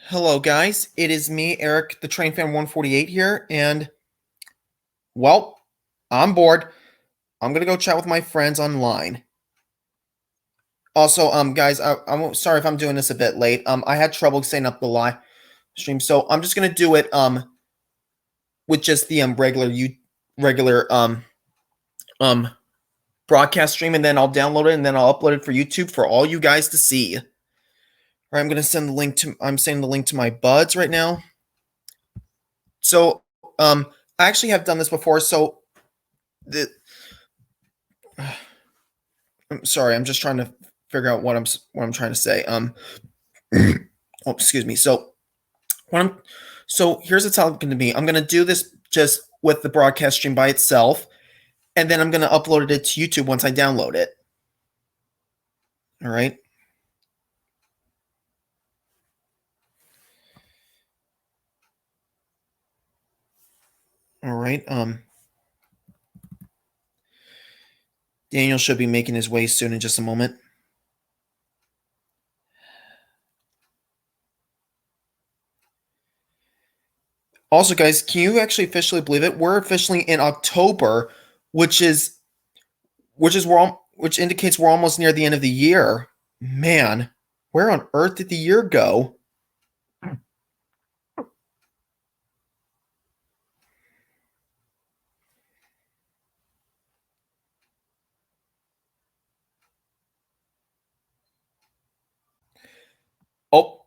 Hello, guys. It is me, Eric, the Train Fan 148 here, and well, I'm bored. I'm gonna go chat with my friends online. Also, guys, I'm sorry if I'm doing this a bit late. I had trouble setting up the live stream, so I'm just gonna do it with just the regular um broadcast stream, and then I'll download it and then I'll upload it for YouTube for all you guys to see. All right, I'm sending the link to my buds right now. So, I actually have done this before. So, I'm sorry. I'm just trying to figure out what I'm trying to say. Oh, excuse me. So here's what's going to be. I'm going to do this just with the broadcast stream by itself, and then I'm going to upload it to YouTube once I download it. All right. All right. Daniel should be making his way soon in just a moment. Also, guys, can you actually officially believe it? We're officially in October, which indicates we're almost near the end of the year. Man, where on earth did the year go? Oh,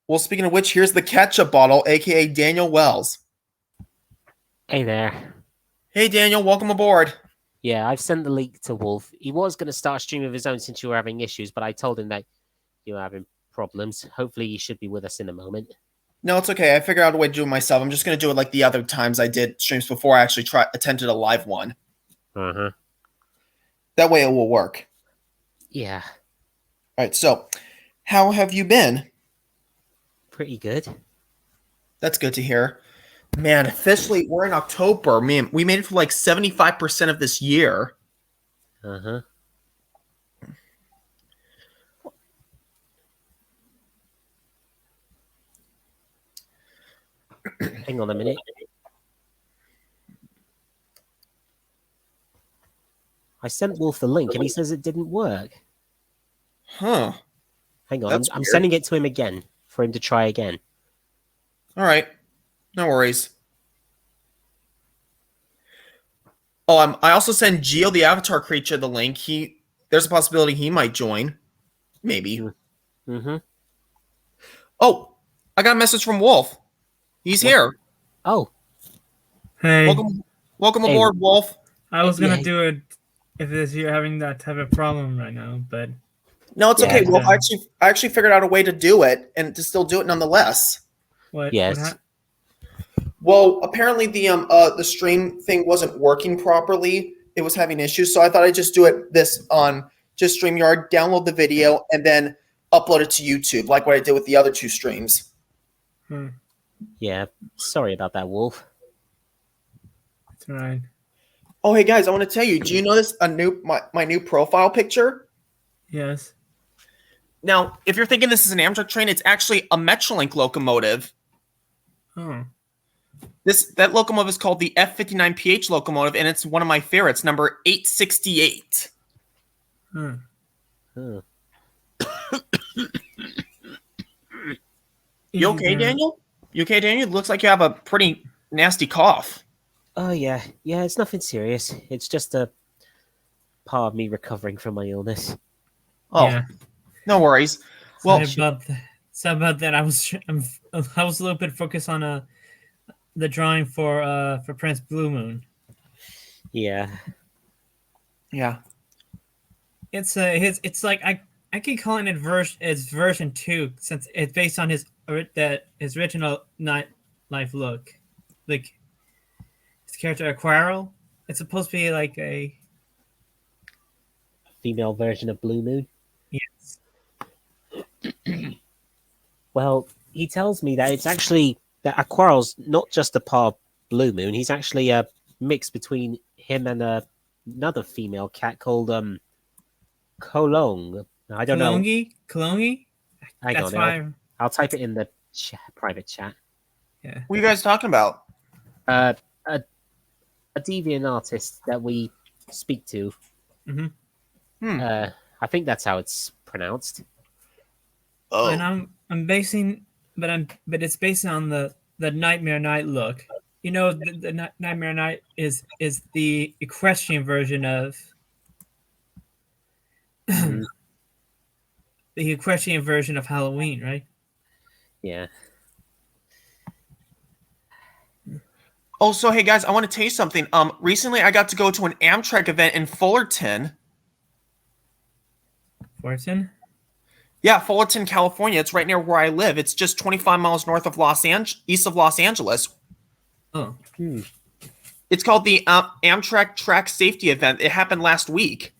well, speaking of which, here's the ketchup bottle, aka Daniel Wells. Hey there. Hey, Daniel, welcome aboard. Yeah, I've sent the link to Wolf. He was going to start a stream of his own since you were having issues, but I told him that you were having problems. Hopefully, he should be with us in a moment. No, it's okay. I figured out a way to do it myself. I'm just going to do it like the other times I did streams before I actually attempted a live one. Uh-huh. That way it will work. Yeah. All right, so how have you been? Pretty good. That's good to hear. Man, officially, we're in October. Man, we made it for like 75% of this year. Uh-huh. Hang on a minute. I sent Wolf the link, and he says it didn't work. Huh. Hang on, I'm sending it to him again for him to try again. All right. No worries. Oh, I also send Geo, the avatar creature, the link. There's a possibility he might join. Maybe. Mm-hmm. Oh, I got a message from Wolf. He's here. Oh. Hey. Welcome aboard, Wolf. I was gonna do it if you're having that type of problem right now, but no, it's okay. Wolf, I actually figured out a way to do it and to still do it nonetheless. What? Yes. Well, apparently the stream thing wasn't working properly. It was having issues, so I thought I'd just do it on just StreamYard, download the video, and then upload it to YouTube, like what I did with the other two streams. Yeah, sorry about that, Wolf. That's right. Oh, hey guys, I want to tell you. Do you notice my new profile picture? Yes. Now, if you're thinking this is an Amtrak train, it's actually a Metrolink locomotive. Oh. That locomotive is called the F59PH locomotive, and it's one of my favorites, number 868. You okay, Daniel? You okay, Daniel? It looks like you have a pretty nasty cough. Oh, yeah. Yeah, it's nothing serious. It's just a part of me recovering from my illness. Oh, yeah. No worries. Sorry about that. I was a little bit focused on the drawing for Prince Blue Moon. Yeah. Yeah. It's like I can call it version 2 since it's based on his original nightlife look. Like his character Aquarel, it's supposed to be like a female version of Blue Moon. Yes. Well, he tells me that it's actually that Aquarel's not just a part of Blue Moon. He's actually a mix between him and another female cat called Kolong. I don't know. Kolongi? Hang on, I'll type it in the private chat. Yeah. What are you guys talking about? Uh, a deviant artist that we speak to. Hmm. Hmm. I think that's how it's pronounced. Oh. And I'm basing, but it's based on the Nightmare Night look. You know, the Nightmare Night is the equestrian version of Mhm. the equestrian version of Halloween, right? Yeah. Oh, so hey guys, I want to tell you something. Recently I got to go to an Amtrak event in Fullerton. Fortune. Yeah, Fullerton, California. It's right near where I live. It's just 25 miles north of east of Los Angeles. Oh, Hmm. It's called the Amtrak Track Safety Event. It happened last week.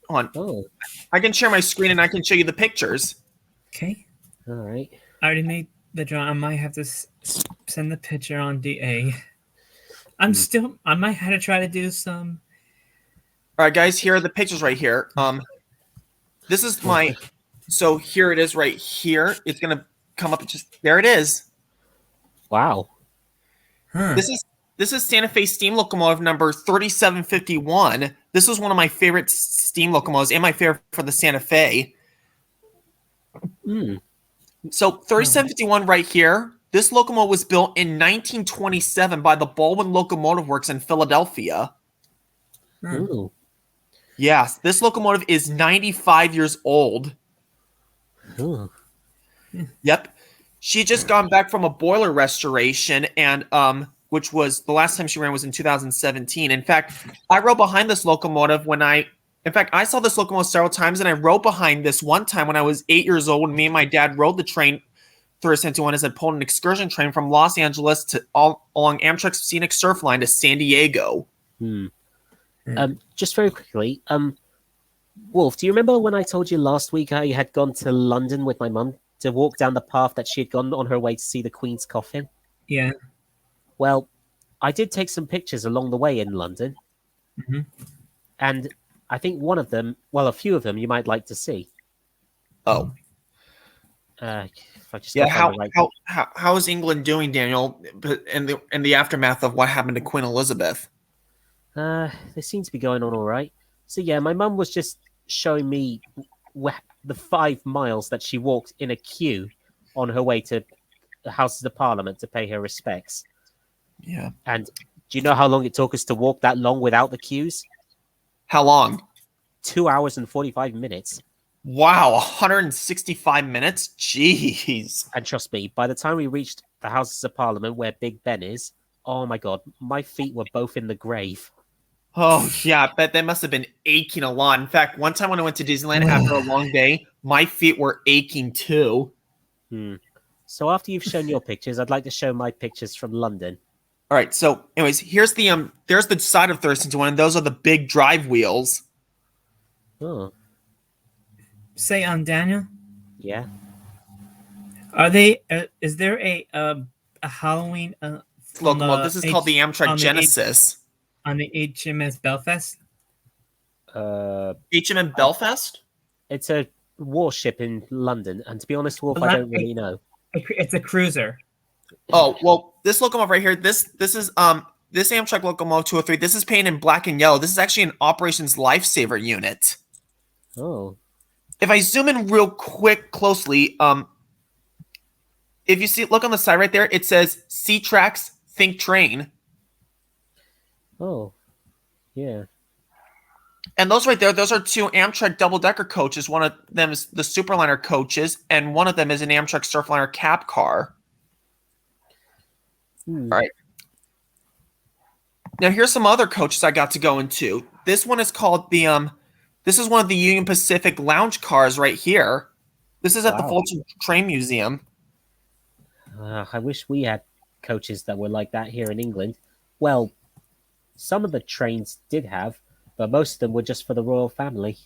Hold on. Oh, I can share my screen and I can show you the pictures. okay. all right. I already made the draw. I might have to send the picture on DA. I might have to try to do some. All right, guys, here are the pictures right here. This is my, so here it is right here. It's gonna come up and just, there it is. Wow. Huh. This is Santa Fe steam locomotive number 3751. This is one of my favorite steam locomotives and my favorite for the Santa Fe. Hmm. So 3751 right here, this locomotive was built in 1927 by the Baldwin Locomotive Works in Philadelphia. Huh. Ooh. Yes, this locomotive is 95 years old. Ooh. Yep. She had just gone back from a boiler restoration and which was the last time she ran was in 2017. In fact, I rode behind this locomotive I saw this locomotive several times and I rode behind this one time when I was 8 years old when me and my dad rode the train through Santuan as I pulled an excursion train from Los Angeles to all along Amtrak's scenic surf line to San Diego. Hmm. Hmm. Just very quickly, Wolf, do you remember when I told you last week how you had gone to London with my mum to walk down the path that she had gone on her way to see the Queen's coffin? Yeah. Well, I did take some pictures along the way in London, Mhm. and I think one of them, well, a few of them, you might like to see. Oh. If I just Yeah, go find the right how is England doing, Daniel, in the aftermath of what happened to Queen Elizabeth? they seem to be going on all right. So yeah, my mum was just showing me the 5 miles that she walked in a queue on her way to the Houses of Parliament to pay her respects. Yeah. And do you know how long it took us to walk that long without the queues? How long? 2 hours and 45 minutes. Wow, 165 minutes? Jeez. And trust me, by the time we reached the Houses of Parliament where Big Ben is, oh my god, my feet were both in the grave. Oh, yeah, I bet they must have been aching a lot. In fact, one time when I went to Disneyland after a long day, my feet were aching too. So after you've shown your pictures, I'd like to show my pictures from London. All right, so anyways, here's there's the side of Thurston One, and those are the big drive wheels. Oh, Say, Daniel, yeah. are they? Is there a Halloween Locomotive. This is called the Amtrak on the Genesis. on the HMS Belfast? HMM Belfast? It's a warship in London, and to be honest, Wolf, Well, I don't really know. It's a cruiser. Oh, well, this locomotive right here, this is this Amtrak locomotive 203, this is painted in black and yellow. This is actually an operations lifesaver unit. Oh, If I zoom in real quick closely, if you see, look on the side right there, it says C Tracks Think Train. oh, yeah. And those right there, those are 2 Amtrak double-decker coaches. One of them is the Superliner coaches, and one of them is an Amtrak Surfliner cab car. All right. Now here's some other coaches I got to go into. This one is called the this is one of the Union Pacific lounge cars right here. This is at the Wow. Fulton Train Museum. I wish we had coaches that were like that here in England. Well, some of the trains did have, but most of them were just for the royal family.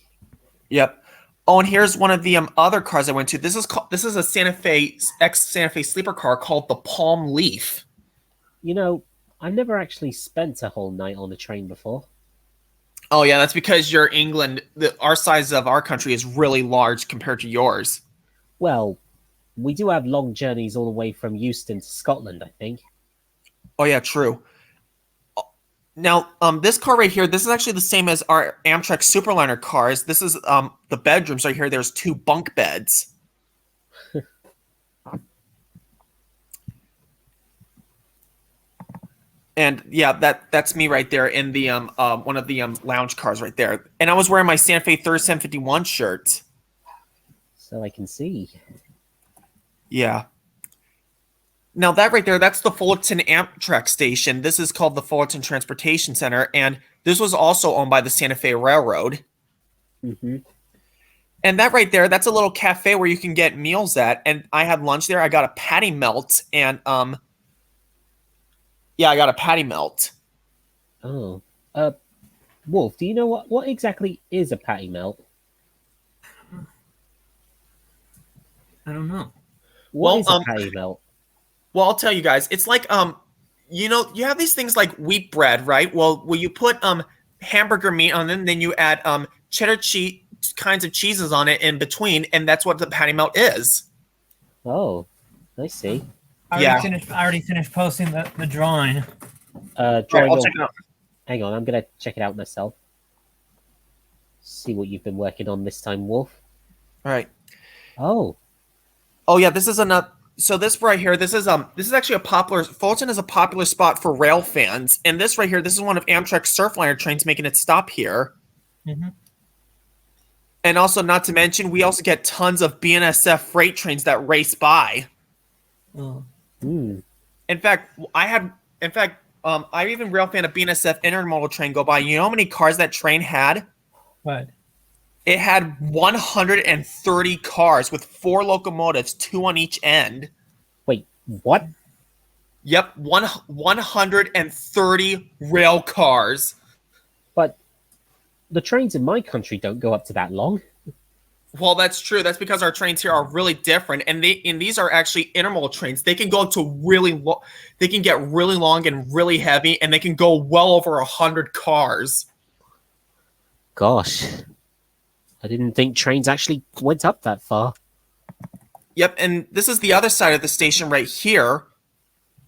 Yep. Oh, and here's one of the other cars I went to. This is a Santa Fe Santa Fe sleeper car called the Palm Leaf. You know, I've never actually spent a whole night on a train before. Oh yeah, that's because you're England. Our size of our country is really large compared to yours. Well, we do have long journeys all the way from Euston to Scotland, I think. Oh yeah, true. Now, this car right here, this is actually the same as our Amtrak Superliner cars. This is the bedrooms right here. There's 2 bunk beds. And yeah, that's me right there in the one of the lounge cars right there. And I was wearing my Santa Fe 3751 shirt. So I can see. Yeah. Now that right there, that's the Fullerton Amtrak station. This is called the Fullerton Transportation Center, and this was also owned by the Santa Fe Railroad. Mm-hmm. And that right there, that's a little cafe where you can get meals at. And I had lunch there. I got a patty melt, and yeah, I got a patty melt. Oh. Wolf, do you know what exactly is a patty melt? I don't know. What is a patty melt? Well, I'll tell you guys. It's like you know, you have these things like wheat bread, right? Well, you put hamburger meat on them, then you add cheddar cheese kinds of cheeses on it in between, and that's what the patty melt is. Oh, I see. I already finished posting the drawing. Drawing I'll check it out. Hang on, I'm gonna check it out myself. See what you've been working on this time, Wolf. All right. Oh. Oh yeah, this is another. So this right here, this is actually a popular. Fullerton is a popular spot for rail fans, and this right here, this is one of Amtrak's Surfliner trains making its stop here. Mm-hmm. And also, not to mention, we also get tons of BNSF freight trains that race by. Oh. Hmm. In fact, I even rail fan a BNSF intermodal train go by. You know how many cars that train had? What? It had 130 cars with 4 locomotives, 2 on each end. Wait, what? Yep, 130 rail cars. But the trains in my country don't go up to that long. Well, that's true. That's because our trains here are really different, and these are actually intermodal trains. They can go to they can get really long and really heavy, and they can go well over 100 cars. Gosh. I didn't think trains actually went up that far. Yep, and this is the other side of the station right here.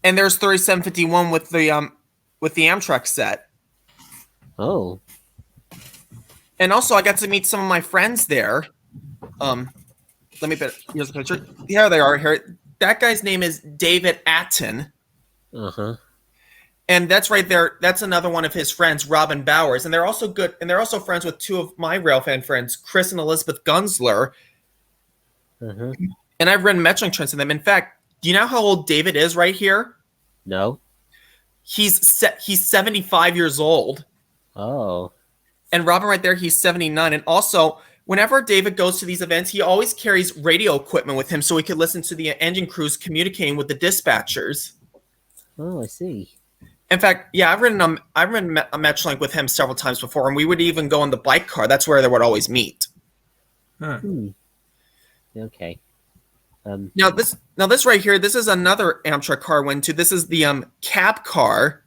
And there's 3751 with the Amtrak set. Oh. And also I got to meet some of my friends there. Let me put here's a picture. Here they are here. That guy's name is David Atten. Uh-huh. And that's right there. That's another one of his friends, Robin Bowers. And they're also good. And they're also friends with 2 of my railfan friends, Chris and Elizabeth Gunsler. Uh-huh. And I've ridden Metrolinx trains with them. In fact, do you know how old David is right here? No. He's 75 years old. Oh. And Robin right there, he's 79. And also, whenever David goes to these events, he always carries radio equipment with him so he could listen to the engine crews communicating with the dispatchers. Oh, I see. In fact, yeah, I've ridden a Metrolink with him several times before, and we would even go in the bike car. That's where they would always meet. Huh. Hmm. Okay. Now this right here, this is another Amtrak car I went to. This is the cab car.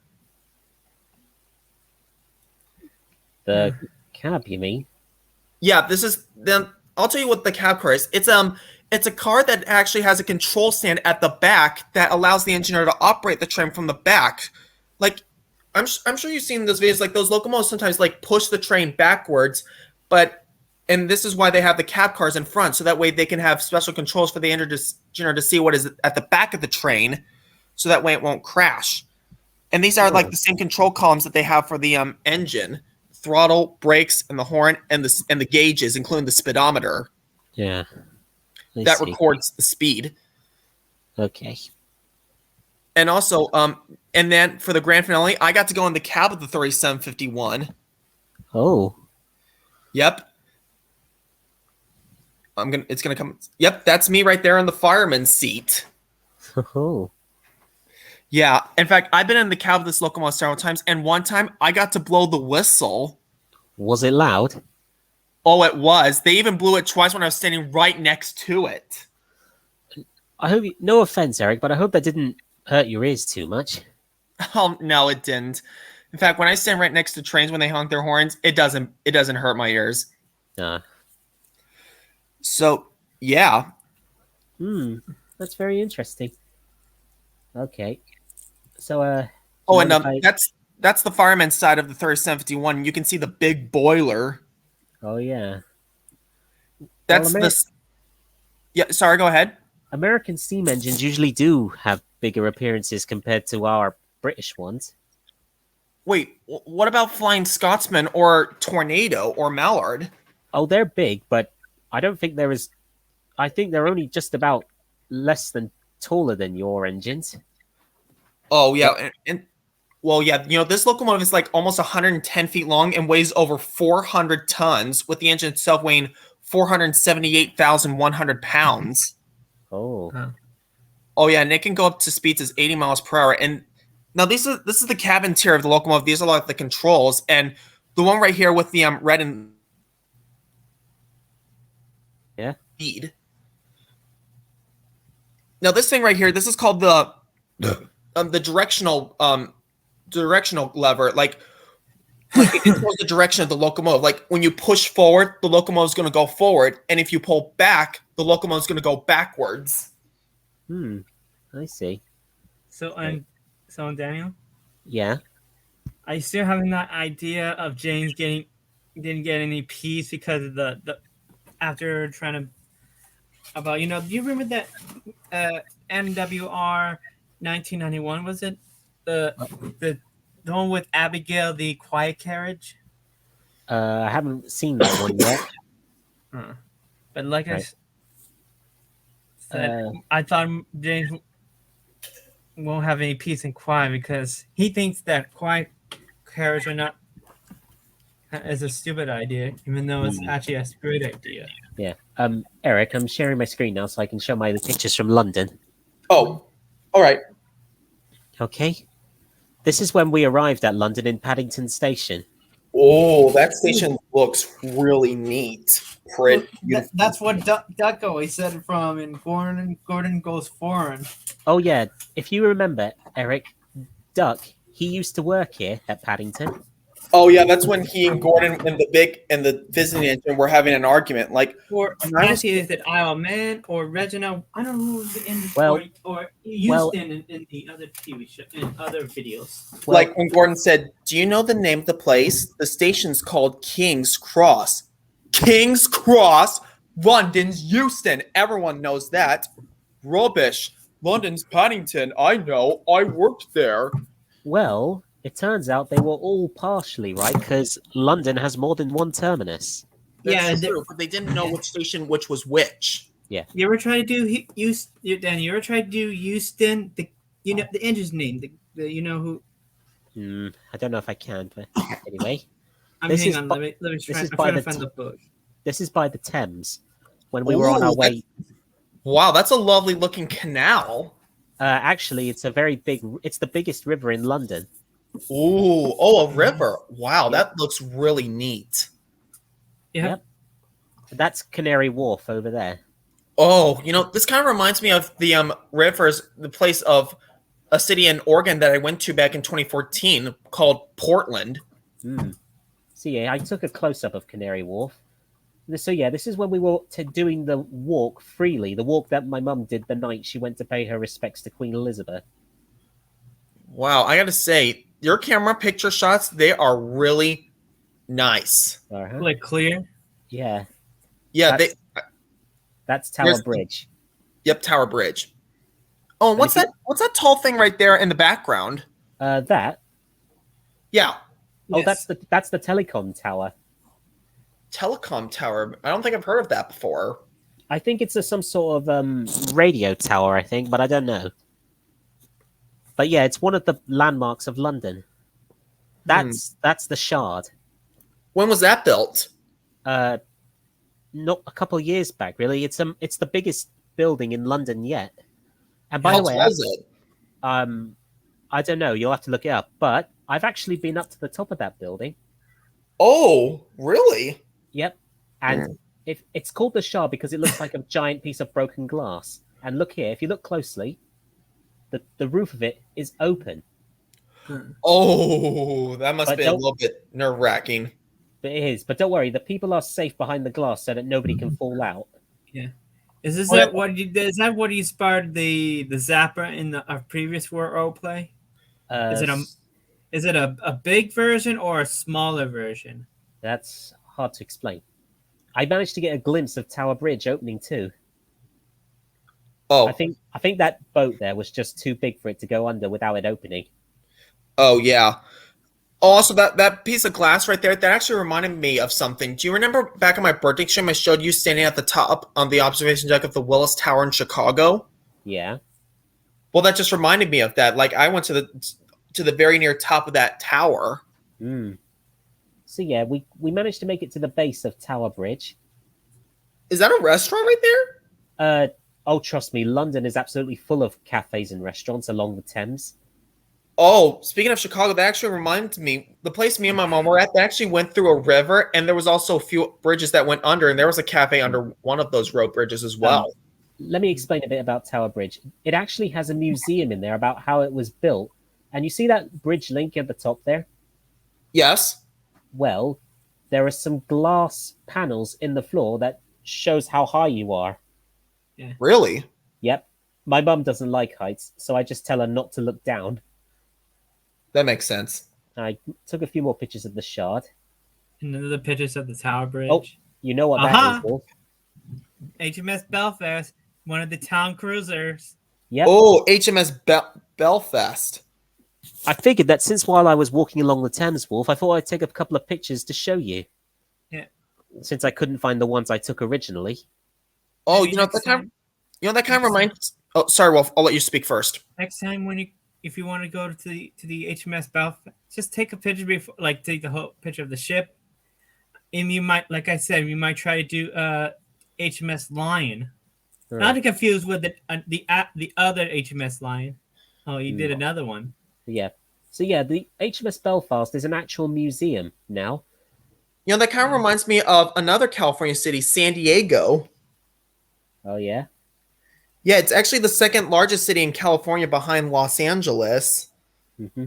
The cab, you mean? Yeah, this is then. I'll tell you what the cab car is. It's a car that actually has a control stand at the back that allows the engineer to operate the train from the back. Like, I'm sure you've seen those videos. Like those locomotives sometimes like push the train backwards, and this is why they have the cab cars in front, so that way they can have special controls for the engineer to see what is at the back of the train, so that way it won't crash. And these are like the same control columns that they have for the engine, throttle, brakes, and the horn, and the gauges, including the speedometer. Yeah. I that see. records the speed. Okay. And also, and then for the grand finale, I got to go in the cab of the 3751. Oh. Yep. It's gonna come. Yep, that's me right there in the fireman's seat. Oh. Yeah. In fact, I've been in the cab of this locomotive several times, and one time I got to blow the whistle. Was it loud? Oh, it was. They even blew it twice when I was standing right next to it. I hope no offense, Eric, but I hope that didn't hurt your ears too much. Oh no, it didn't. In fact, when I stand right next to trains when they honk their horns, it doesn't hurt my ears. So yeah. That's very interesting. Okay. So, do Oh, you and mind if I... that's the fireman's side of the 3751. You can see the big boiler. Oh, yeah. Well, That's yeah. Sorry, go ahead. American steam engines usually do have bigger appearances compared to our British ones. Wait, what about Flying Scotsman or Tornado or Mallard? Oh, they're big, but I don't think they're as... I think they're only just about less than taller than your engines. Oh yeah, and well, yeah, this locomotive is like almost 110 feet long and weighs over 400 tons, with the engine itself weighing 478,100 pounds. Oh. Oh yeah, and it can go up to speeds as 80 miles per hour. And now this is the cabin tier of the locomotive. These are like the controls, and the one right here with the red and speed. Now this thing right here, this is called the directional lever. Like it controls the direction of the locomotive. Like when you push forward, the locomotive is going to go forward, and if you pull back, the locomotive is going to go backwards. I see. So, Daniel, Yeah. I still having that idea of James didn't get any peace because of the after trying to about do you remember that NWR 1991, was it the one with Abigail, the quiet carriage? I haven't seen that one yet. But like I Right. said, I thought James won't have any peace and quiet because he thinks that quiet carriage is a stupid idea, even though it's actually a great idea. Yeah. Eric, I'm sharing my screen now so I can show my pictures from London. Oh, all right. Okay. This is when we arrived at London in Paddington Station. Oh, that station looks really neat. Pretty beautiful. That's what Duck always said from in Gordon Goes Foreign. Oh, yeah. If you remember, Eric, Duck, he used to work here at Paddington. Oh yeah, that's when he and Gordon and the visiting engine were having an argument. Like, or actually, is it Isle of Man or Reginald? I don't know who's in or Houston in the other TV show in other videos. Like when Gordon said, "Do you know the name of the place? The station's called King's Cross." King's Cross, London's Euston. Everyone knows that. Rubbish. London's Paddington. I know. I worked there. Well, it turns out they were all partially right because London has more than one terminus. That's true, but they didn't know which station which was which. Yeah. You ever try to do Dan? You ever try to do Houston? The engine's name. The who? I don't know if I can, but anyway. Let me try to find the book. This is by the Thames when we were on our way. Wow, that's a lovely looking canal. Actually, it's it's the biggest river in London. A river. Wow, that looks really neat. Yep. That's Canary Wharf over there. Oh, this kind of reminds me of the rivers, the place of a city in Oregon that I went to back in 2014 called Portland. So yeah, I took a close-up of Canary Wharf. So yeah, this is when we were doing the walk freely, the walk that my mum did the night she went to pay her respects to Queen Elizabeth. Wow, I gotta say, your camera picture shots, they are really nice. Like clear? Yeah. Yeah, that's Tower Bridge. Yep, Tower Bridge. Oh, and what's that tall thing right there in the background? That? Yeah. Oh, yes. That's the telecom tower. Telecom tower? I don't think I've heard of that before. I think it's some sort of radio tower, I think, but I don't know. But yeah, it's one of the landmarks of London. That's the Shard. When was that built? Not a couple of years back, really. It's the biggest building in London yet. And by the way, I don't know. You'll have to look it up. But I've actually been up to the top of that building. Oh, really? Yep. And it's called the Shard because it looks like a giant piece of broken glass. And look here, if you look closely, the roof of it is open. Oh, that must be a little bit nerve-wracking. It is, but don't worry, the people are safe behind the glass so that nobody can fall out. Yeah. Is this Oh, yeah. is that what inspired the Zapper in the previous role play? Uh, Is it a big version or a smaller version? that's hard to explain. I managed to get a glimpse of Tower Bridge opening too. Oh, I think that boat there was just too big for it to go under without it opening. oh yeah. Oh, also, that piece of glass right there, that actually reminded me of something. Do you remember back in my birthday stream, I showed you standing at the top on the observation deck of the Willis Tower in Chicago? Yeah. Well, that just reminded me of that. Like, I went to the very near top of that tower. Hmm. So yeah, we managed to make it to the base of Tower Bridge. Is that a restaurant right there? Oh, trust me, London is absolutely full of cafes and restaurants along the Thames. Oh, speaking of Chicago, that actually reminds me, the place me and my mom were at, they actually went through a river, and there was also a few bridges that went under, and there was a cafe under one of those rope bridges as well. Let me explain a bit about Tower Bridge. It actually has a museum in there about how it was built. And you see that bridge link at the top there? Yes. Well, there are some glass panels in the floor that shows how high you are. Really? Yep. My mum doesn't like heights, so I just tell her not to look down. That makes sense. I took a few more pictures of the shard. And then the pictures of the Tower Bridge. Oh, you know what that Aha! is, Wolf? HMS Belfast, one of the town cruisers. Yep. Oh, HMS Belfast. I figured that since while I was walking along the Thames, Wolf, I thought I'd take a couple of pictures to show you. Yeah. Since I couldn't find the ones I took originally. Oh, Next time- that kind of reminds. Oh, sorry, Wolf. I'll let you speak first. Next time if you want to go to the HMS Belfast, just take a picture before, like take the whole picture of the ship, and you might, like I said, you might try to do HMS Lion. All Not right. to confuse with the other HMS Lion. Oh, you did another one. Yeah. So yeah, the HMS Belfast is an actual museum now. That kind of reminds me of another California city, San Diego. Oh yeah. Yeah, it's actually the second largest city in California behind Los Angeles. hmm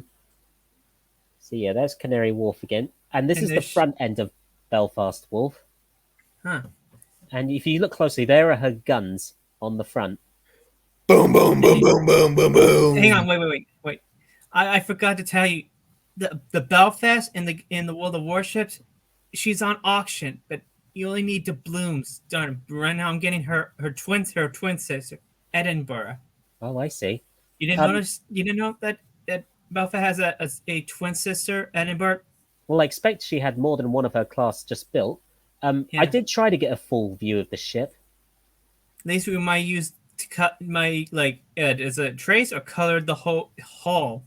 So yeah, there's Canary Wharf again, and this And is the there's- front end of Belfast Wolf. Huh. And if you look closely, there are her guns on the front. Boom, boom, boom, boom, boom, boom, boom. Hang on, wait. I forgot to tell you, the Belfast in the World of Warships, she's on auction, but you only need doubloons done. Right now, I'm getting her twin sister, Edinburgh. Oh, I see. You didn't notice? You didn't know that Belfast has a twin sister, Edinburgh. Well, I expect she had more than one of her class just built. Yeah. I did try to get a full view of the ship. At least we might use to cut my as a trace or color the whole hull.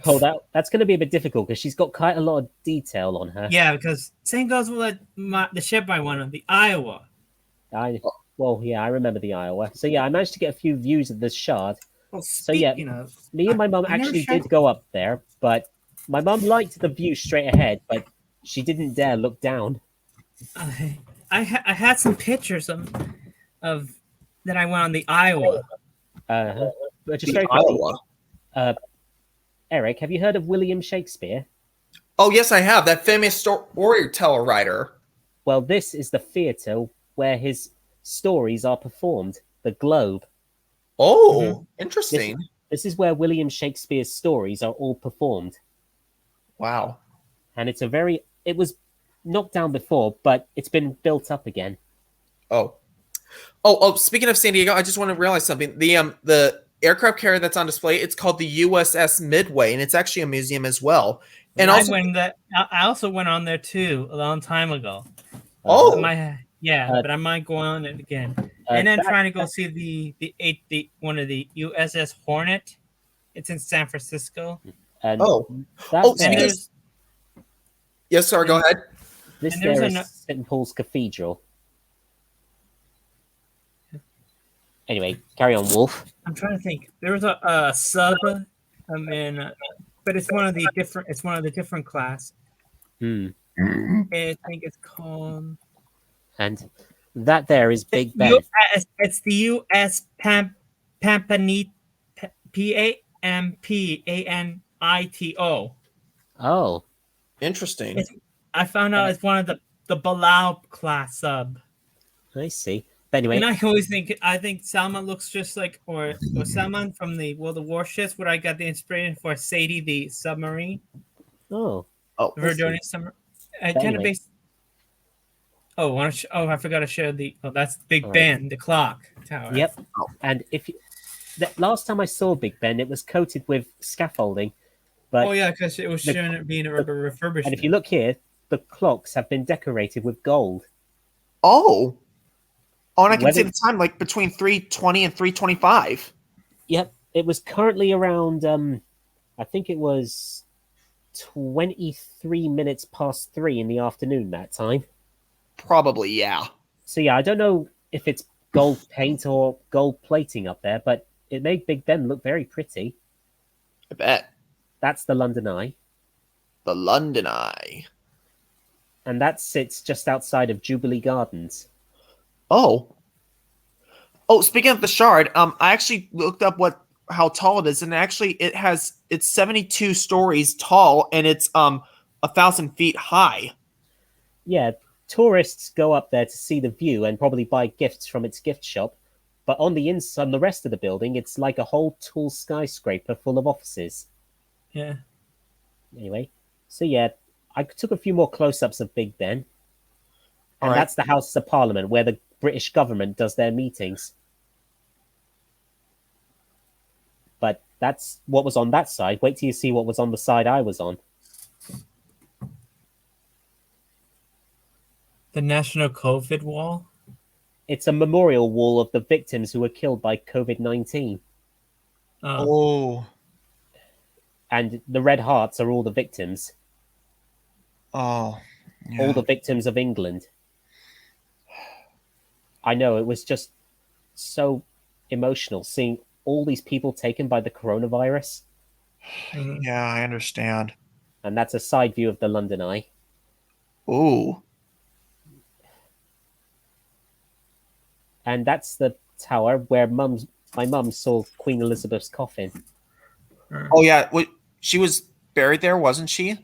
Oh, that's going to be a bit difficult because she's got quite a lot of detail on her. Yeah, because same goes with the ship I won on, the Iowa. Well, yeah, I remember the Iowa. So yeah, I managed to get a few views of the shard. Well, yeah, speaking of, Me and my mum I never actually showed- did go up there, but my mum liked the view straight ahead, but she didn't dare look down. I had some pictures of that I went on the Iowa. But just The very quickly, Iowa. Eric, have you heard of William Shakespeare? Oh, yes, I have. That famous storyteller writer. Well, this is the theatre where his stories are performed, the Globe. Oh, interesting. This is where William Shakespeare's stories are all performed. Wow. And it was knocked down before, but it's been built up again. Oh, speaking of San Diego, I just want to realize something. The aircraft carrier that's on display, it's called the USS Midway, and it's actually a museum as well. And I also, also went on there too a long time ago. Oh. But I might go on it again. And then trying to go see the one of the USS Hornet. It's in San Francisco. And Oh. that Oh, there- And speaking there's yes, sir, go ahead. this and there's there is ano- St. Paul's Cathedral. Anyway, carry on, Wolf. I'm trying to think. There was a sub, but it's one of the different class. Hmm. I think it's called. And that there is Big Ben. It's the U.S. Pampanito, Pampanito. Oh, Interesting. I found out it's one of the Balau class sub. I see. But anyway, And I think Salman looks just like, or Salman from the World of Warships, where I got the inspiration for Sadie the submarine, oh, Oh, the I see. Verdonian submarine. I But kind of anyway. based. Oh, I forgot to show the. Oh, that's Big All right. Ben, the clock tower. Yep. And if you, the last time I saw Big Ben, it was coated with scaffolding. But Oh yeah, because it was the- showing it being a the- refurbishment. and if you look here, the clocks have been decorated with gold. oh, and I can see Whether- the time like between 3:20 and 3:25. Yep, it was currently around. I think it was 23 minutes past 3 in the afternoon that time. Probably, yeah. So yeah, I don't know if it's gold paint or gold plating up there, but it made Big Ben look very pretty. I bet. That's the London Eye, The London Eye. and that sits just outside of Jubilee Gardens. Oh. Oh, speaking of the Shard, I actually looked up how tall it is, and actually it's 72 stories tall, and it's 1,000 feet high. Yeah, tourists go up there to see the view and probably buy gifts from its gift shop. But on the rest of the building, it's like a whole tall skyscraper full of offices. Yeah. Anyway, so yeah, I took a few more close-ups of Big Ben, and All right. that's the House of Parliament where the British government does their meetings. But that's what was on that side. Wait till you see what was on the side I was on. The National COVID Wall. It's a memorial wall of the victims who were killed by COVID-19. Oh. And the red hearts are all the victims, Oh. all the victims of England. I know, it was just so emotional seeing all these people taken by the coronavirus. Yeah, I understand. And that's a side view of the London Eye. Ooh. And that's the tower where my mum saw Queen Elizabeth's coffin. Oh yeah, she was buried there, wasn't she?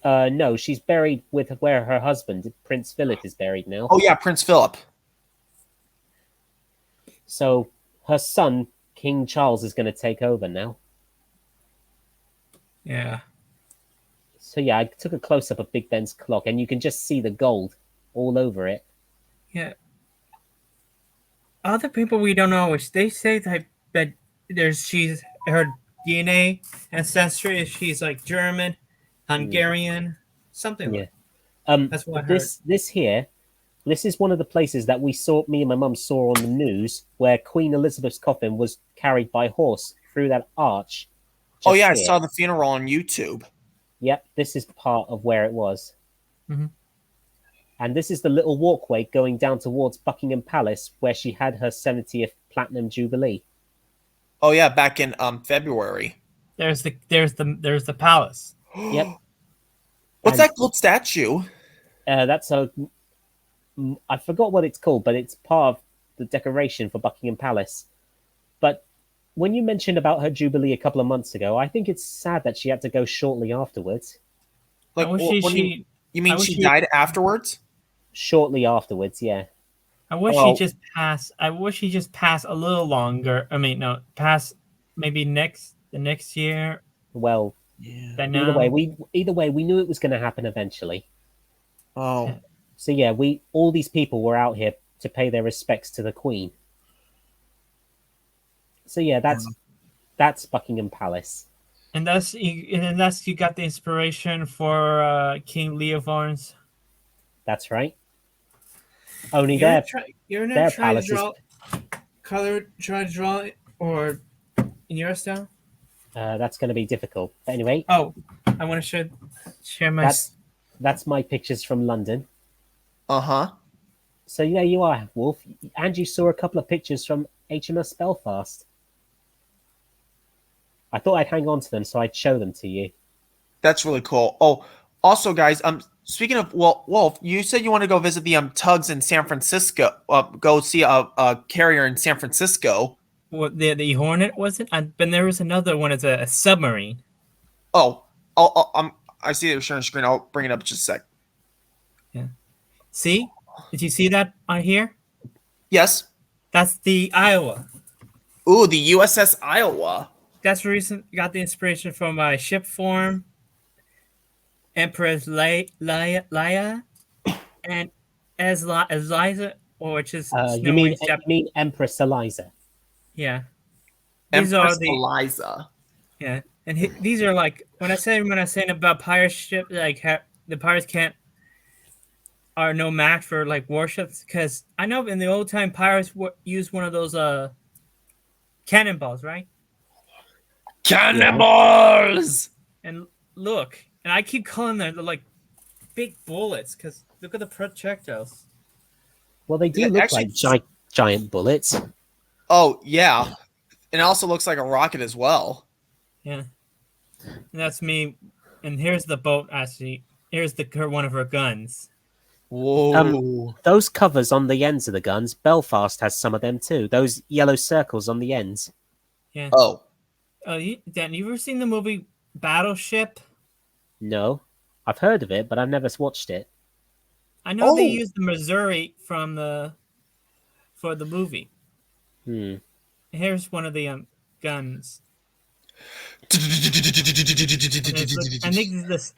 No, she's buried with where her husband, Prince Philip, is buried now. Oh yeah, Prince Philip. So her son, King Charles, is going to take over now. Yeah. So yeah, I took a close-up of Big Ben's clock, and you can just see the gold all over it. Yeah. Other people we don't know, which they say that she's her DNA ancestry is she's like German, Hungarian, something Yeah. like. That's what I heard. This is one of the places that me and my mum saw on the news, where Queen Elizabeth's coffin was carried by horse through that arch. Oh just yeah, I here. saw the funeral on YouTube. Yep, this is part of where it was. Mhm. And this is the little walkway going down towards Buckingham Palace, where she had her 70th Platinum Jubilee. Oh yeah, back in February. There's the palace. Yep. What's And- that gold statue? That's I forgot what it's called, but it's part of the decoration for Buckingham Palace. But when you mentioned about her Jubilee a couple of months ago, I think it's sad that she had to go shortly afterwards. Like, I wish what do she. you mean I wish she she- died afterwards? Shortly afterwards, yeah. I wish Well- he just passed. I wish he just passed a little longer. I mean, no, pass maybe the next year. Well, Yeah. Then either way, we knew it was going to happen eventually. Oh. So yeah, all these people were out here to pay their respects to the Queen. So yeah, that's Buckingham Palace. And thus you got the inspiration for King Leopold's. That's right. Only You're their not, you're their not trying to palaces- try to draw it or in your style. that's going to be difficult. But anyway, Oh, I want to share my. that's my pictures from London. Uh-huh. So there you are, Wolf. And you saw a couple of pictures from HMS Belfast. I thought I'd hang on to them so I'd show them to you. That's really cool. Oh, also guys, speaking of Wolf, you said you want to go visit the tugs in San Francisco. Go see a carrier in San Francisco. What the Hornet was it? But there was another one. It's a submarine. Oh, I see it sharing screen. I'll bring it up in just a sec. See? Did you see that on here? Yes. That's the Iowa. Ooh, the USS Iowa. That's got the inspiration from ship form, Empress Leia, and Eliza, or which is You Snow mean White's Jap- Empress Eliza? Yeah, these are Empress the Eliza. yeah, and these are like when I say about pirate ship, like the pirates can't are no match for like warships, because I know in the old time pirates used one of those cannonballs, right? Cannonballs! And look, and I keep calling them they're like big bullets because look at the projectiles. Well, they do Yeah, look actually- like giant bullets. Oh, yeah. And it also looks like a rocket as well. Yeah, and that's me. And here's the boat. Actually, here's one of her guns. Whoa. Those covers on the ends of the guns, Belfast has some of them too. Those yellow circles on the ends. Yeah. Oh. Dan, you ever seen the movie Battleship? No, I've heard of it, but I've never watched it. I know they Oh. used the Missouri for the movie. Hmm. Here's one of the guns. And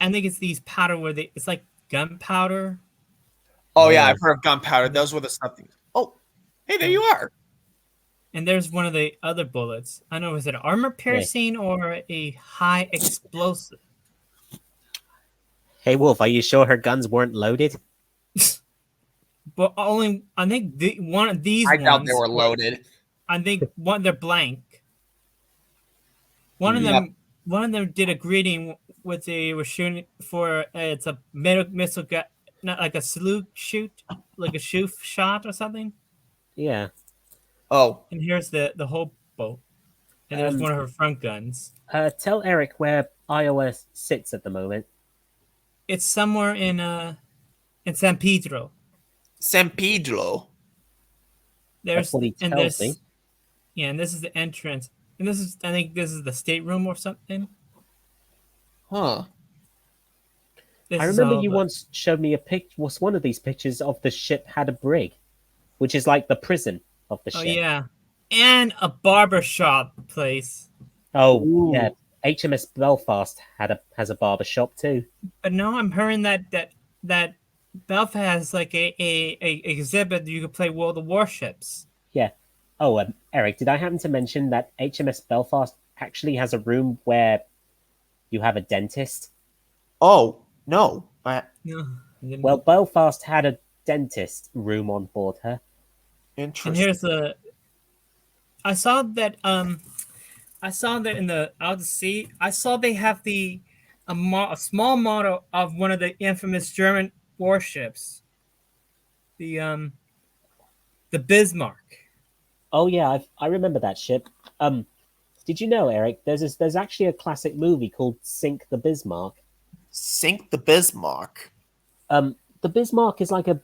I think it's these powder where it's like gunpowder. Oh, yeah, I've heard of gunpowder. Those were the stuff. Oh, hey, there you are. And there's one of the other bullets. I don't know, is it armor piercing or a high explosive? Hey, Wolf, are you sure her guns weren't loaded? But only I think one of these I doubt ones they were loaded. I think they're blank. One of them did a greeting with they were shooting for it's a missile gun, not like a salute shoot, like a shoot shot or something. Yeah. Oh. And here's the whole boat. And there's one of her front guns. Tell Eric where Iowa sits at the moment. It's somewhere in San Pedro. San Pedro. That's what he tells me. Yeah, and this is the entrance. And I think this is the stateroom or something. Huh. I remember you once showed me a picture. Was one of these pictures of the ship had a brig, which is like the prison of the ship. Oh yeah, and a barber shop place. Oh Ooh. yeah, HMS Belfast has a barber shop too. But no, I'm hearing that Belfast has like a exhibit that you could play World of Warships. Yeah. Oh, Eric, did I happen to mention that HMS Belfast actually has a room where you have a dentist? Oh, no. No, I didn't. Well, Belfast had a dentist room on board her. Interesting. And here's I saw that in the out to sea. I saw they have a small model of one of the infamous German warships, the Bismarck. Oh yeah, I remember that ship. Did you know, Eric? There's actually a classic movie called Sink the Bismarck. Sink the Bismarck. The Bismarck is like a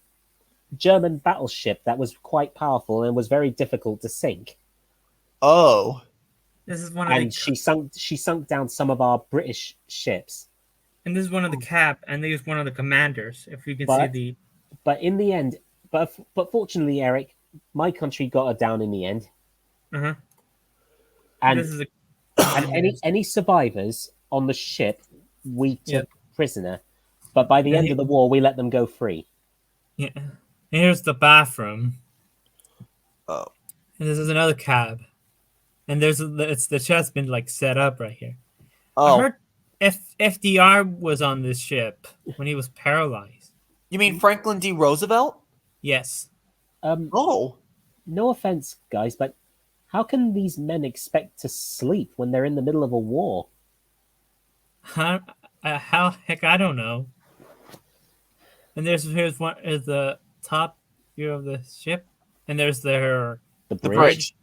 German battleship that was quite powerful and was very difficult to sink. Oh. This is one of And she sunk down some of our British ships. and this is one of the cap, and they use one of the commanders. If you can see the. But in the end, but fortunately, Eric, my country got her down in the end. Uh-huh. And, This is and any survivors on the ship, we took prisoner. But by the end of the war, we let them go free. Yeah. Here's the bathroom. Oh. And this is another cab. And it's the chest been like set up right here. Oh. I heard FDR was on this ship when he was paralyzed. You mean Franklin D. Roosevelt? Yes. Oh. No offense, guys, but how can these men expect to sleep when they're in the middle of a war? How heck I don't know. And here's the top view of the ship, and there's The The bridge. bridge.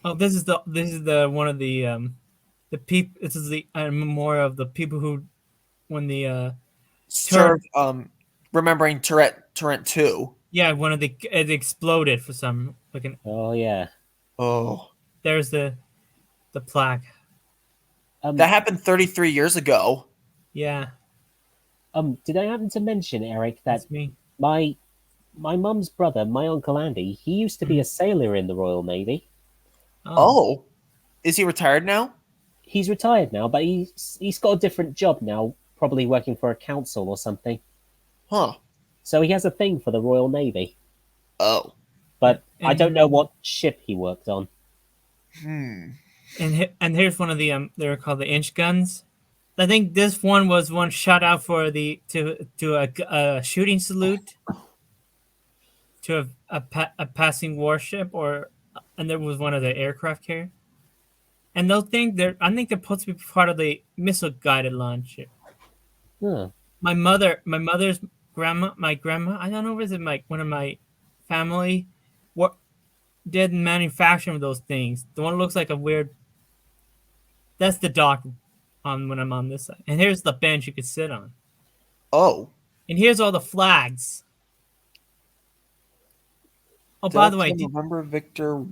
Oh, this is the one of the people. This is the memorial of the people who, when the Served, remembering Turret 2. one of it exploded for some like Oh yeah. Oh. there's the plaque. That happened 33 years ago. Yeah, Did I happen to mention, Eric, that that's me. my My mum's brother, my uncle Andy, he used to be a sailor in the Royal Navy. Oh, is he retired now? He's retired now, but he's got a different job now, probably working for a council or something. Huh. So he has a thing for the Royal Navy, Oh. but Yeah, I and- don't know what ship he worked on. And here's one of the they're called the inch guns. I think this one was one shot out for the to a shooting salute to a passing warship, or and there was one of the aircraft carrier. And they'll think I think they're supposed to be part of the missile guided launcher. Huh. My mother's grandma, my grandma, I don't know if it's like one of my family, what did manufacturing of those things. The one that looks like a weird. That's the dock on when I'm on this side, and here's the bench you could sit on, Oh. and here's all the flags. Oh, by the way, Delta November Victor.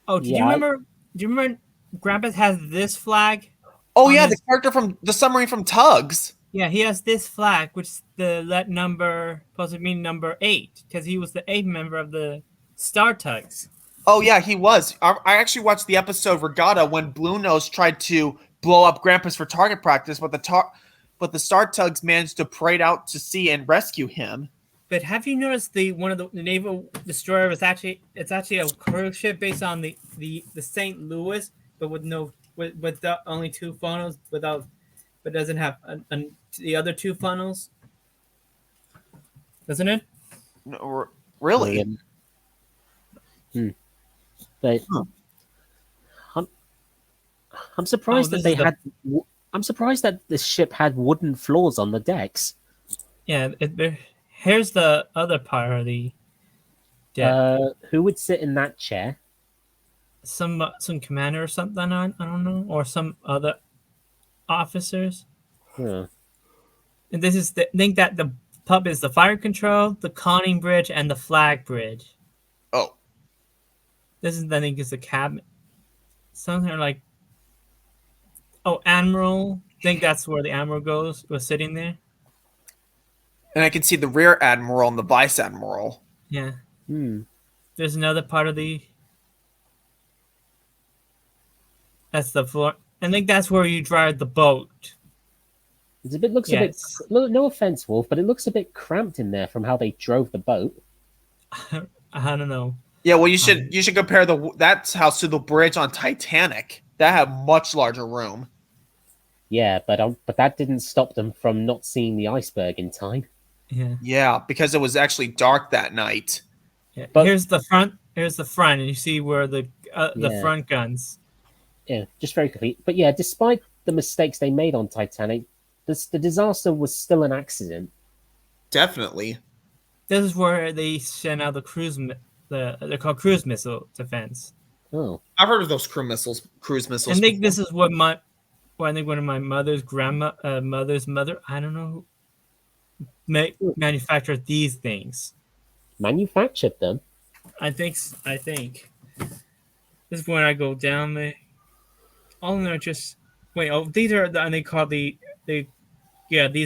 do you Yeah, remember? Do you remember? Grandpa has this flag. Oh On yeah, his- the character from the submarine from Tugs. Yeah, he has this flag, which that number supposed to mean number 8, because he was the 8th member of the Star Tugs. Oh yeah, he was. I actually watched the episode Regatta when Blue Nose tried to blow up Grampus for target practice, but the Star Tugs managed to parade out to sea and rescue him. But have you noticed the one of the naval destroyer was actually a cruise ship based on the St. Louis, but with only 2 funnels but doesn't have the other 2 funnels, doesn't it? No, really? But Huh. I'm surprised Oh, that this they is the- had. I'm surprised that the ship had wooden floors on the decks. Yeah. Here's the other part of the deck. Who would sit in that chair? Some commander or something. I don't know, or some other officers. Huh. And this is I think that the pub is the fire control, the conning bridge, and the flag bridge. Oh. This is I think is the cabin. Something like Admiral. I think that's where the Admiral was sitting there. And I can see the rear admiral and the vice admiral. Yeah. Hmm. There's another part of that's the floor. I think that's where you drive the boat. Looks a bit. Yes. No offense, Wolf, but it looks a bit cramped in there from how they drove the boat. I don't know. Yeah, well, you should compare that's house to the bridge on Titanic. That had much larger room. Yeah, but that didn't stop them from not seeing the iceberg in time. Yeah. Yeah, because it was actually dark that night. Yeah. But- Here's the front, and you see where the Yeah. front guns. Yeah, just very quickly. But yeah, despite the mistakes they made on Titanic, the disaster was still an accident. Definitely. This is where they send out they're called cruise missile defense. Oh, I've heard of those cruise missiles. I think this is what I think one of my mother's mother's mother, I don't know, manufactured these things. manufactured them. I think. This is when I go down there. All they're just wait. Oh, these are they call these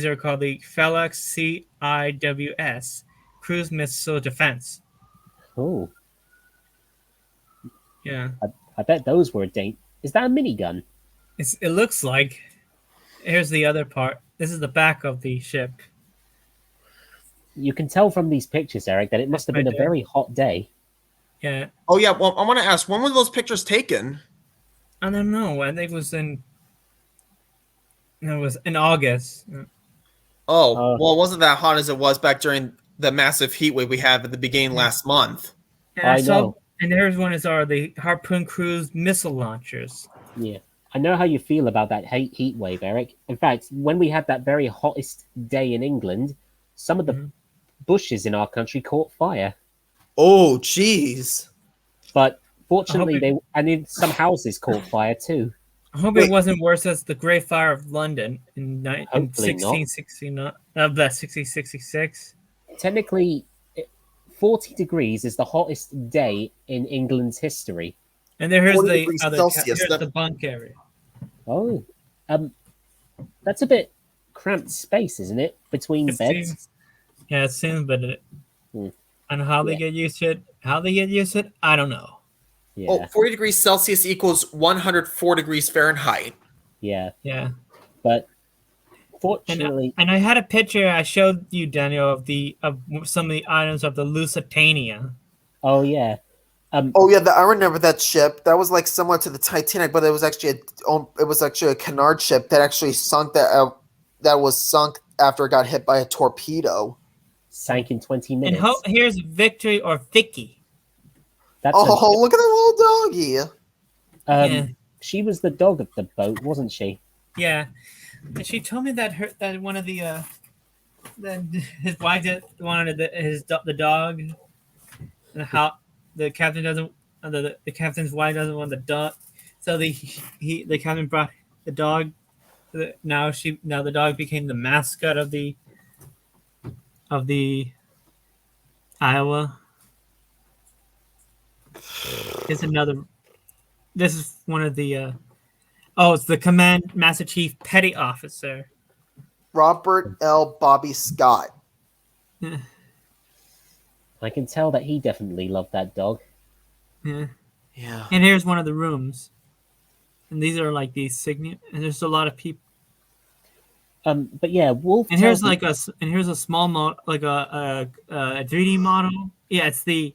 are called the Felix CIWS Cruise Missile Defense. Oh, Yeah, I bet those were Is that a minigun? it looks like. Here's the other part. This is the back of the ship. You can tell from these pictures, Eric, that it must have been a Right there. very hot day. Yeah, Oh yeah, well, I want to ask, when were those pictures taken? I don't know. I think it was in. It was in August. Oh, Uh, well, it wasn't that hot as it was back during the massive heat wave we had at the beginning last month. And I know. And here's one are the Harpoon Cruise missile launchers. Yeah. I know how you feel about that heat wave, Eric. In fact, when we had that very hottest day in England, some of the bushes in our country caught fire. Oh, jeez. But fortunately, I some houses caught fire too. I hope Wait. it wasn't worse as the Great Fire of London in Hopefully not. 1669. 1666. Technically, 40 degrees is the hottest day in England's history. And here's 40 the degrees other Celsius, here's that- the bunk area. Oh, that's a bit cramped space, isn't it? Between beds. Yeah, it seems, but Hmm. and how they Yeah. get used to it, I don't know. Yeah, Oh, 40 degrees Celsius equals 104 degrees Fahrenheit. yeah. Yeah, But and fortunately, and I had a picture I showed you, Daniel, of some of the items of the Lusitania. oh yeah. Oh yeah, I remember that ship. That was like similar to the Titanic, but it was actually a canard ship that actually sunk that was sunk after it got hit by a torpedo. Sank in 20 And minutes. here's Victory or Vicky. That's a Oh, look at that little doggy. Yeah. She was the dog of the boat, wasn't she? Yeah, and she told me that one of the that his wife wanted the dog, and how the captain doesn't the captain's wife doesn't want the dog, so the captain brought the dog. Now the dog became the mascot of the Iowa. Here's another. This is one of the. Oh, it's the Command Master Chief Petty Officer. Robert L. Bobby Scott. I can tell that he definitely loved that dog. Yeah. Yeah. And here's one of the rooms. And these are like these signet. And there's a lot of people. But yeah, Wolf. And here's tells like here's a small model, like a 3D model. Yeah, it's the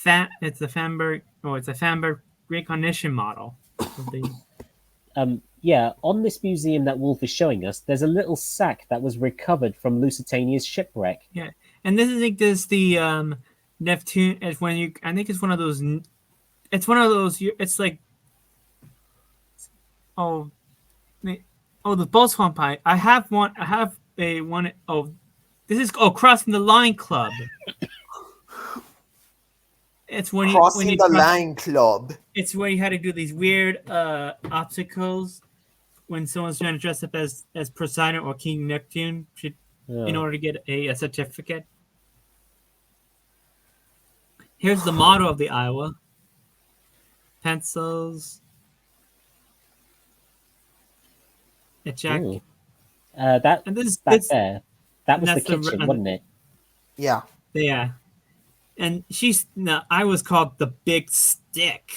Famberg. Oh, it's a Famberg recognition model. Of the, yeah, on this museum that Wolf is showing us, there's a little sack that was recovered from Lusitania's shipwreck. yeah, and this is like this the Neptune. It's when you. I think it's one of those. It's one of those. It's like. Oh. Oh, the Boltzmann pie. I have one. I have a one. Oh, this is Crossing the Line Club. It's when Crossing you the Line Club. It's where you had to do these weird obstacles when someone's trying to dress up as Poseidon or King Neptune in order to get a certificate. Here's the motto of the Iowa. Pencils. A jack. Ooh. And Back there. That was the that's the- kitchen, wasn't it? Yeah. Yeah. And I was called the Big Stick.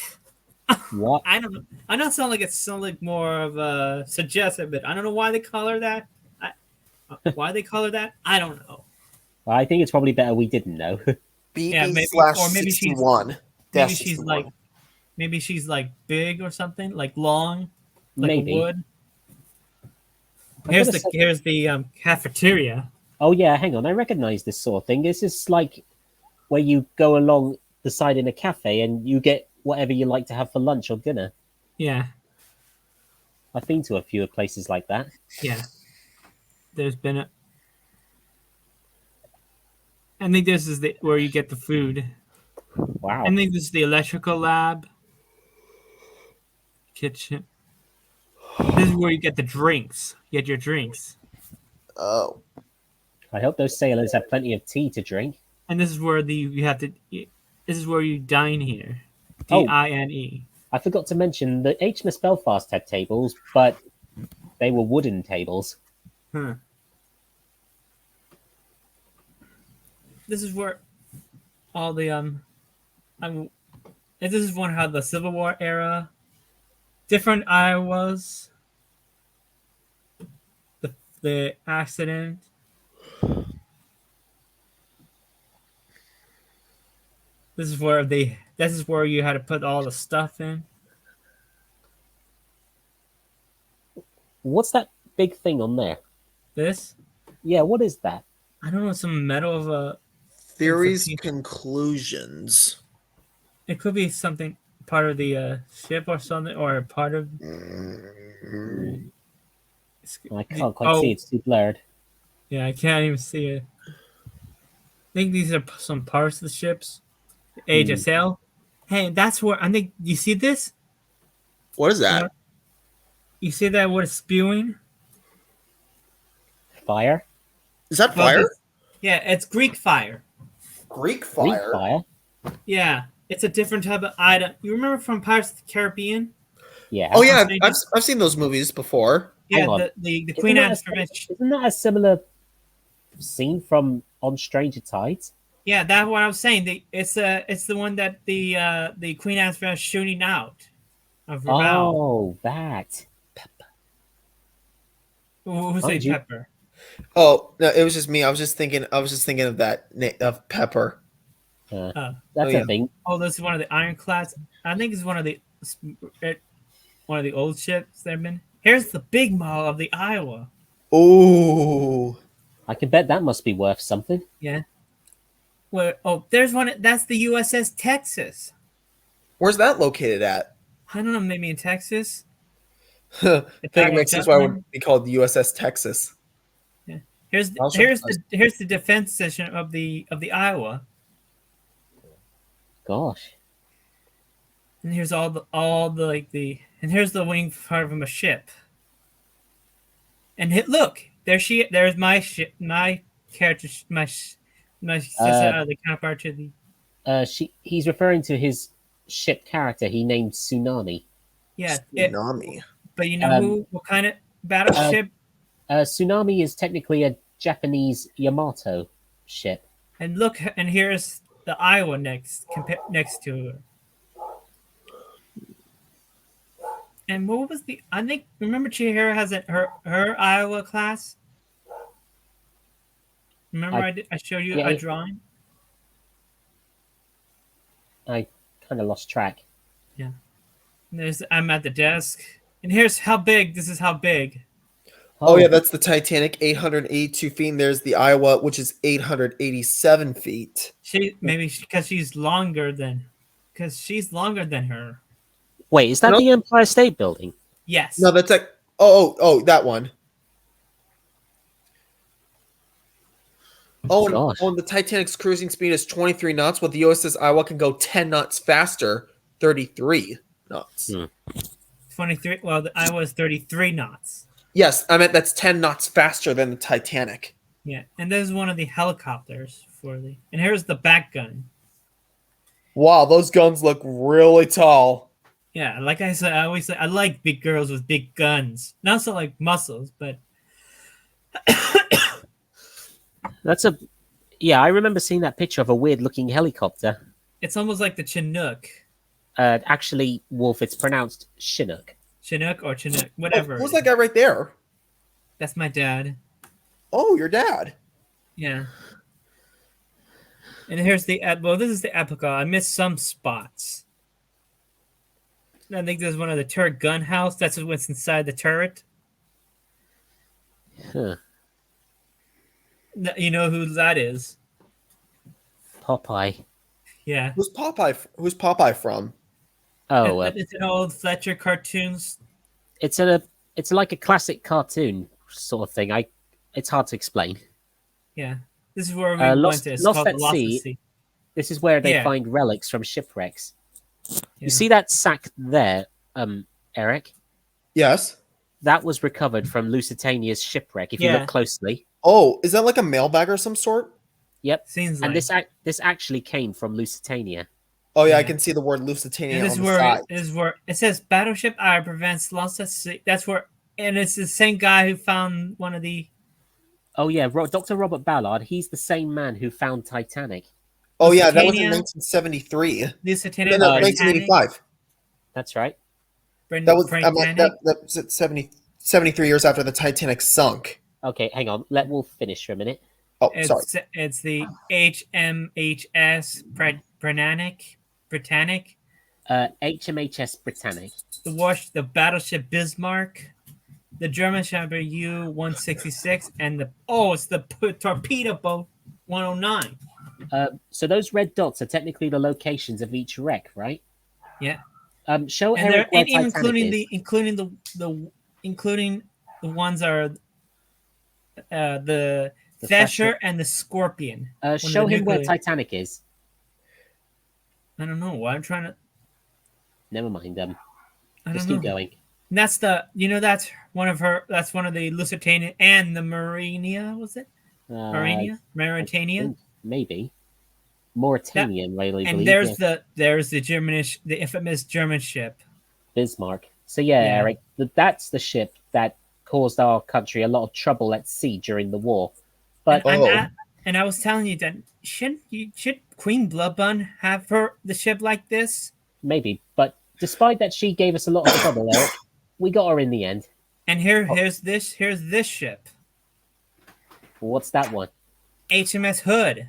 What? I don't know. I know it sounds like more of a suggestive, but I don't know why they call her that. Why they call her that? I don't know. Well, I think it's probably better we didn't know. BB Yeah, maybe- slash or maybe she's- 61. Maybe Dash she's 61. like big or something, like long, like Maybe. wood. I Here's gotta say- the cafeteria. Oh yeah, hang on. I recognize this sort of thing. This is like where you go along the side in a cafe and you get whatever you like to have for lunch or dinner. Yeah, I've been to a few places like that. yeah. There's been a. I think this is where you get the food. Wow. I think this is the electrical lab. Kitchen. This is where you get the drinks. You get your drinks. Oh. I hope those sailors have plenty of tea to drink. And this is where you have to. This is where you dine here. Oh. DINE. I forgot to mention that HMS Belfast had tables, but they were wooden tables. Huh. This is where all the this is one how the Civil War era, different Iowas, the accident. This is where you had to put all the stuff in. What's that big thing on there? This, Yeah, what is that? I don't know, some metal of a. Theories, It's a- conclusions. It could be something part of the ship or something, or part of. I can't quite see. It's too blurred. Yeah, I can't even see it. I think these are some parts of the ships. Age of Sail. Hey, that's where I think you see this. What is that? You see that what it's spewing? Fire? Is that Well, fire? Yeah, it's Greek fire. Greek Greek fire. fire? Yeah, it's a different type of item. You remember from Pirates of the Caribbean? Yeah. Oh yeah, Maybe. I've seen those movies before. Yeah, Hang on. the Isn't Queen that Astrovich. isn't that a similar scene from on Stranger Tides? Yeah, that's what I was saying. It's the one that the Queen Asphodel shooting out of Raval. Oh, that. Who's Oh, a did you- Pepper? Oh no, it was just me. I was just thinking of that of Pepper. Uh, Uh, that's yeah. a thing. oh, this is one of the ironclads. I think it's one of the old ships that have been. Here's the big model of the Iowa. Ooh. I can bet that must be worth something. Yeah. Well, oh, there's one. That's the USS Texas. Where's that located at? I don't know, maybe in Texas. I If think I it makes sense why it would be called the USS Texas. Here's Also- the defense section of the Iowa, Gosh. and here's all the and here's the wing part of a ship. And look, there's my ship, my character, my sister, the counterpart to the He's referring to his ship character he named Tsunami. Tsunami. But you know what kind of battleship? Tsunami is technically a Japanese Yamato ship. And look, and here's the Iowa next to her. And what was I think remember Chihiro has her Iowa class. Remember I showed you a drawing. I kind of lost track. Yeah. And I'm at the desk, and here's how big. This is how big. Oh yeah, that's the Titanic, 882 feet. And there's the Iowa, which is 887 feet. Because she's longer than her. Wait, is that No. the Empire State Building? Yes. No, that's like that one. Oh, Gosh. and the Titanic's cruising speed is 23 knots, while the USS Iowa can go 10 knots faster, 33 knots. 23. Well, the Iowa is 33 knots. Yes, I meant that's 10 knots faster than the Titanic. Yeah, and this is one of the helicopters and here's the back gun. Wow, those guns look really tall. Yeah, like I said, I always say I like big girls with big guns. Not so like muscles, but I remember seeing that picture of a weird looking helicopter. it's almost like the Chinook. Actually, Wolf, it's pronounced Chinook. Chinook or Chinook, Oh, whatever. who's that guy right there? That's my dad. Oh, your dad. Yeah. And here's the this is the Epica. I missed some spots. I think there's one of the turret gun house. That's what's inside the turret. Huh. You know who that is? Popeye. Yeah. Who's Popeye from? Oh, It's an old Fletcher cartoons. it's like a classic cartoon sort of thing. It's hard to explain. Yeah. This is where we Lost- went to. It's Lost called at Lost Sea. at Sea. This is where they Yeah. find relics from shipwrecks. Yeah. You see that sack there, Eric? Yes. That was recovered from Lusitania's shipwreck. If you Yeah. look closely, Oh, is that like a mailbag or some sort? yep. Seems like. And this actually came from Lusitania. Oh yeah, I Yeah. can see the word Lusitania And on this the is where side. is where it says Battleship Ire prevents loss at sea. That's where, and it's the same guy who found one of the. Oh yeah, Dr. Robert Ballard. He's the same man who found Titanic. Oh yeah, that was in Lusitania. 1973. Lusitania. No, Titanic. 1985. That's right. That was that was at 73 years after the Titanic sunk. Okay, hang on. Let Wolf finish for a minute. Oh, sorry. It's the HMHS Britannic. HMHS Britannic. The battleship Bismarck, the German Chamber U-166, and it's the torpedo boat 109. So those red dots are technically the locations of each wreck, right? Yeah. Show And Eric where even Titanic including the ones are the The Thesher and the Scorpion. is. Show him where nuclear- Titanic is. I don't know. I'm trying to. Never mind. I Just don't keep know. going. And that's that's one of the Lusitania and the Marinia, was it? Mauritania. Maybe. Mauritania, I really And believe. there's the infamous German ship. Bismarck. So yeah, Yeah. Eric, that's the ship that caused our country a lot of trouble at sea during the war. But And And I was telling you that should Queen Bloodbun have the ship like this? Maybe, but despite that, she gave us a lot of trouble, Eric. We got her in the end. And here's this ship, What's that one? HMS Hood.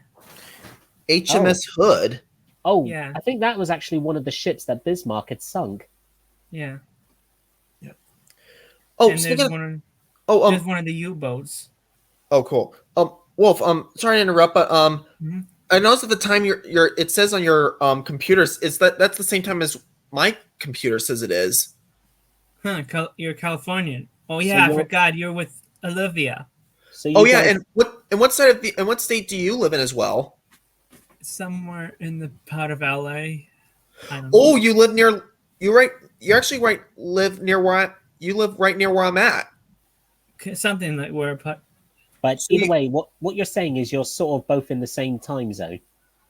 HMS Hood. Oh, Yeah. I think that was actually one of the ships that Bismarck had sunk. Yeah. Oh, And speaking there's of, one. oh, There's one of the U-boats. oh, cool. Wolf, sorry to interrupt, but Mhm. I noticed at the time it says on your computers that's the same time as my computer says it is. Huh? You're Californian. Oh yeah, I you're- forgot. You're with Olivia. So you Oh yeah, guys- and what state do you live in as well? Somewhere in the part of LA. I don't know. Oh, you live near you actually live near you live right near where I'm at. Something like where. but so either you- way, what you're saying is you're sort of both in the same time zone.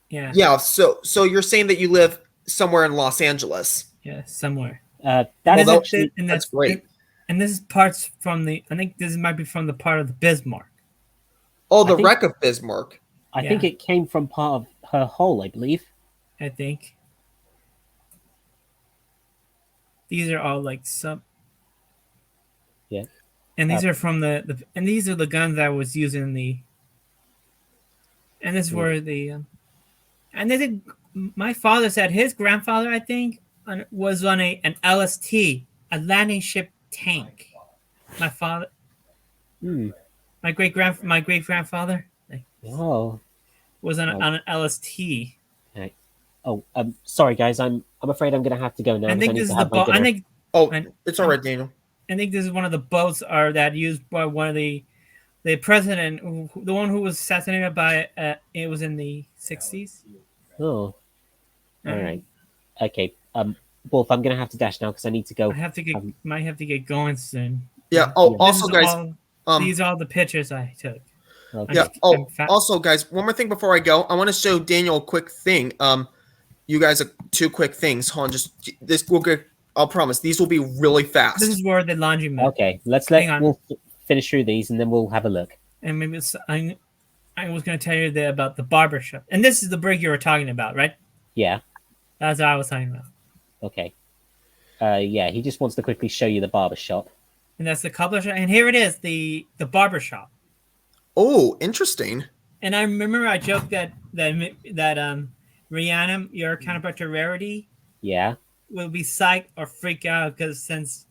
Yeah. Yeah, so you're saying that you live somewhere in Los Angeles. Yeah. Somewhere. That Well, is that- actually And that's great. And this is parts from the. I think this might be from the part of the Bismarck. Oh, the think- wreck of Bismarck. I think Yeah. it came from part of her hull, I believe. I think. These are all like some. Yeah. And these are from the and these are the guns I was using in the. And this is where the, and they did. My father said his grandfather, I think, was on an LST, a landing ship tank. My father, Hmm. my great grandfather Oh. was on an LST. Oh, sorry guys, I'm afraid I'm gonna have to go now. I because think need this to is the have my boat. I dinner. think Oh, And- it's all right, Daniel. I think this is one of the boats that used by one of the president, the one who was assassinated by. It was in the 60s. Oh, all right. Okay. Wolf, I'm gonna have to dash now because I need to go. I have to get might have to get going soon. Yeah. Oh, Yeah. also, This is guys. these are all the pictures I took. Okay. Yeah. I'm Oh, fa- also, guys, one more thing before I go. I want to show Daniel a quick thing. You guys, two quick things. Hold on, just this will get. I'll promise these will be really fast. This is where the laundromat. Okay. Let's Hang let on. Wolf finish through these and then we'll have a look. And maybe I was going to tell you about the barber shop. And this is the brig you were talking about, right? Yeah. That's what I was talking about. Okay. Yeah. He just wants to quickly show you the barber shop. And that's the cobbler shop. And here it is, the barber shop. Oh, interesting. And I remember I joked that Rihanna, your counterpart to Rarity, Yeah. will be psyched or freak out because since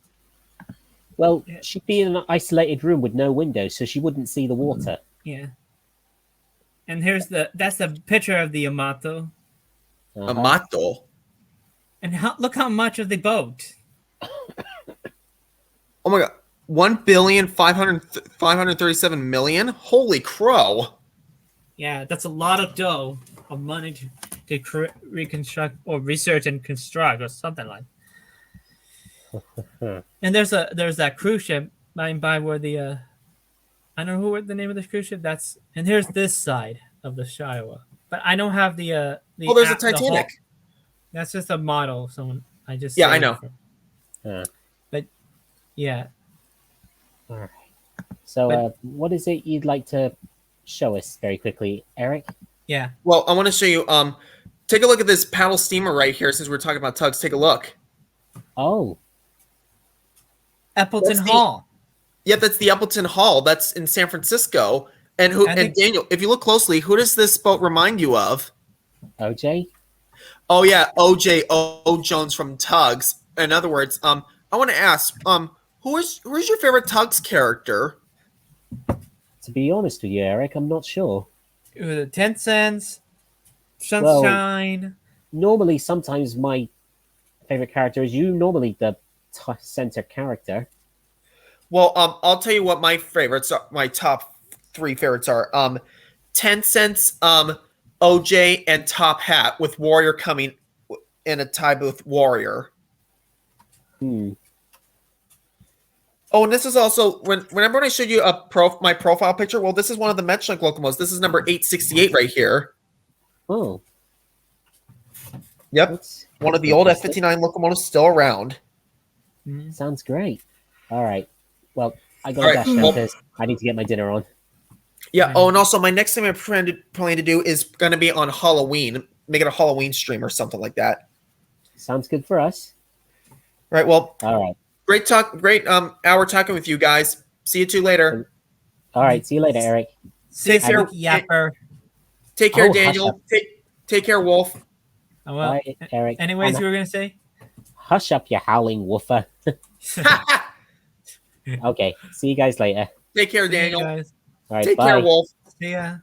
Well, Yeah. she'd be in an isolated room with no windows, so she wouldn't see the water. yeah. And that's the picture of the Yamato. Uh-huh. Amato. And look how much of the boat. Oh my god. 1,537,000,000. Holy crow. Yeah, that's a lot of dough of money to reconstruct or research and construct or something like. And there's that cruise ship by where the I don't know what the name of the cruise ship. And here's this side of the Shiwa, but I don't have the Oh, there's a the whole- Titanic. that's just a model. of someone I just Yeah, I saved know. Uh, But yeah, all right. So, But- what is it you'd like to show us very quickly, Eric? yeah. Well, I want to show you. Take a look at this paddle steamer right here. Since we're talking about tugs, take a look. Oh, Appleton That's the- Hall. Yep, that's the Appleton Hall. That's in San Francisco. And I think- Daniel, if you look closely, who does this boat remind you of? OJ. Oh yeah, OJ O. Jones from Tugs. In other words, I want to ask, who is your favorite Tugs character? To be honest with you, Eric, I'm not sure. It was 10 cents. Sunshine. Normally, sometimes my favorite character is you. Normally, the center character. Well, I'll tell you what my favorites are. My top three favorites are 10 cents, OJ, and Top Hat, with Warrior coming in a tie booth Warrior. Hmm. Oh, and this is also whenever I showed you my profile picture. Well, this is one of the Metrolink locomotives. This is number 868 right here. Oh, Yep, that's one of the old interesting. F-59 locomotives still around. Mhm. Sounds great. All right. Well, I All gotta right, dash now well- because I need to get my dinner on. Yeah. Right. Oh, and also my next thing I plan to do is going to be on Halloween. Make it a Halloween stream or something like that. Sounds good for us. Right. Well, All right. great hour talking with you guys. See you two later. All right. See you later, Eric. Take care. Sneaky yapper. Take care, Oh, hush Daniel. up. Take care, Wolf. Oh, well, Bye, Eric. anyways, And you were gonna say? hush up, you howling woofer. Okay. See you guys later. Take care, See you Daniel. guys. All right. Take bye. care, Wolf. See ya.